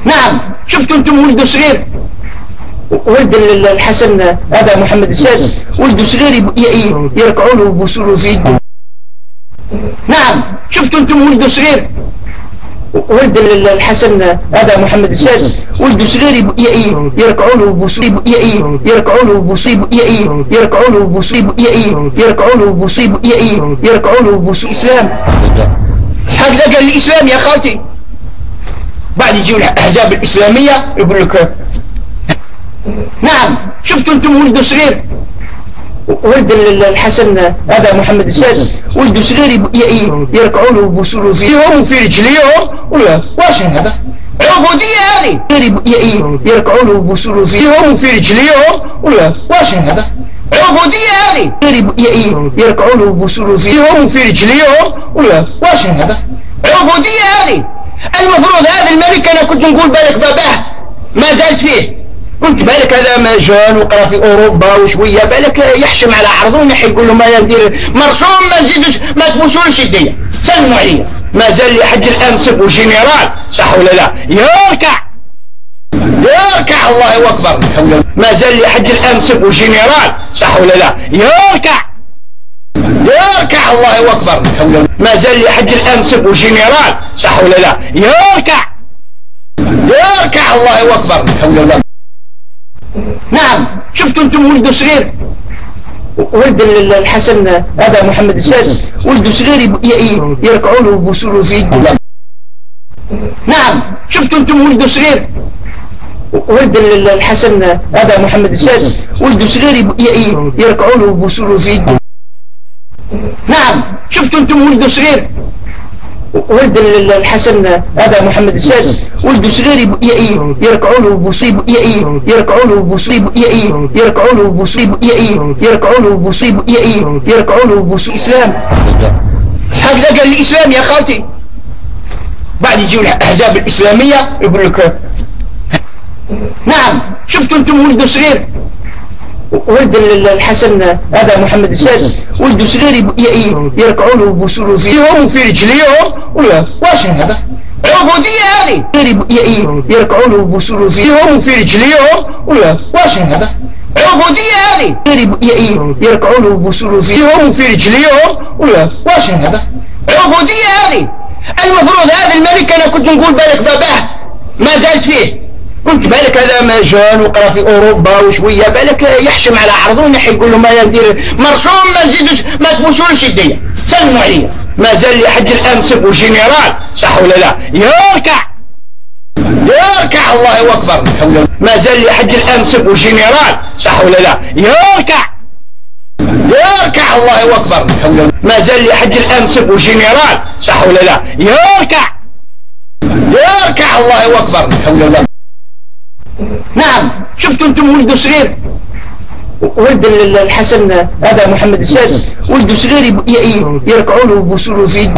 نعم، شفتوا انتم ولده صغير، ولد الحسن ابا محمد السادس، ولده صغير يركعوا له ويبوسوا له في يده. نعم، شفتوا انتم ولده صغير، ولد الحسن ابا محمد السادس، ولده صغير يركعوا له ويبوسوا يركعوا له ويبوسوا يركعوا له ويبوسوا يركعوا له ويبوسوا يركعوا له ويبوسوا الاسلام. هكذا قال الاسلام يا خالتي. بعد يجيوا الاحزاب الاسلاميه يقول لك نعم، شفتوا انتم ولده صغير، ولد الحسن ابا محمد السادس، ولده صغير يركعوا له ويبوسوا له فيهم وفي رجليهم. ولا واش هذا؟ عبوديه هذه. يركعوا له ويبوسوا له فيهم وفي رجليهم. ولا واش هذا؟ عبوديه هذه. يركعوا له ويبوسوا له فيهم وفي رجليهم. ولا واش هذا؟ عبوديه هذه. المفروض هذا الملك انا كنت نقول بالك باباه ما زالت فيه، قلت بالك هذا مجان وقرا في اوروبا وشويه بالك يحشم على عرضه ونحي يقول له ما يدير مرسوم ما نزيدوش ما تبوسوش يديا. سلموا عليا. ما زال لحد الان سبوا جنرال، صح ولا لا؟ يركع يركع الله اكبر. ما زال لحد الان سبوا جنرال، صح ولا لا؟ يركع يركع الله اكبر. ما زال لحد الان سبوا جنرال، صح ولا لا؟ يركع يركع الله اكبر. نعم، شفتوا انتم ولده صغير، ولد الحسن ابا محمد السادس، ولده صغير يركعوا له ويبوسوا له في يده. نعم، شفتوا انتم ولده صغير، ولد الحسن ابا محمد السادس، ولده صغير يركعوا له ويبوسوا له في يده. نعم، شفتوا انتم ولده صغير، ولد الحسن ابا محمد السادس، ولده صغير يركعوا له ويبوسوا يركعوا له ويبوسوا يركعوا له ويبوسوا يركعوا له ويبوسوا يركعوا له ويبوسوا الاسلام. هكذا قال الاسلام يا خالتي. بعد يجيوا الاحزاب الاسلاميه يقول لك نعم، شفتوا انتم ولده صغير، ولد الحسن ابا محمد السادس، ولده صغير يركعوا له ويبوسوا له فيهم وفي رجليهم. ولا واش هذا؟ عبوديه هذه. يركعوا له ويبوسوا له فيهم وفي رجليهم. ولا واش هذا؟ عبوديه هذه. يركعوا له ويبوسوا له فيهم وفي رجليهم. ولا واش هذا؟ عبوديه هذه. المفروض هذا الملك انا كنت نقول بالك باباه ما زالت فيه، قلت بالك هذا مجان وقرا في اوروبا وشويه بالك يحشم على عرضه ونحي يقول له ما يدير مرسوم ما نزيدوش ما تبوسوش يديا. سلموا عليا. ما زال لحد الان سبوا جنرال، صح ولا لا؟ يركع يركع الله اكبر. ما زال لحد الان سبوا جنرال، صح ولا لا؟ يركع يركع الله اكبر. ما زال لحد الان سبوا جنرال، صح ولا لا؟ يركع يركع الله اكبر. نعم، شفتوا انتم ولده صغير، ولد الحسن ابا محمد السادس، ولده صغير يركعوا له ويبوسوا له في يده.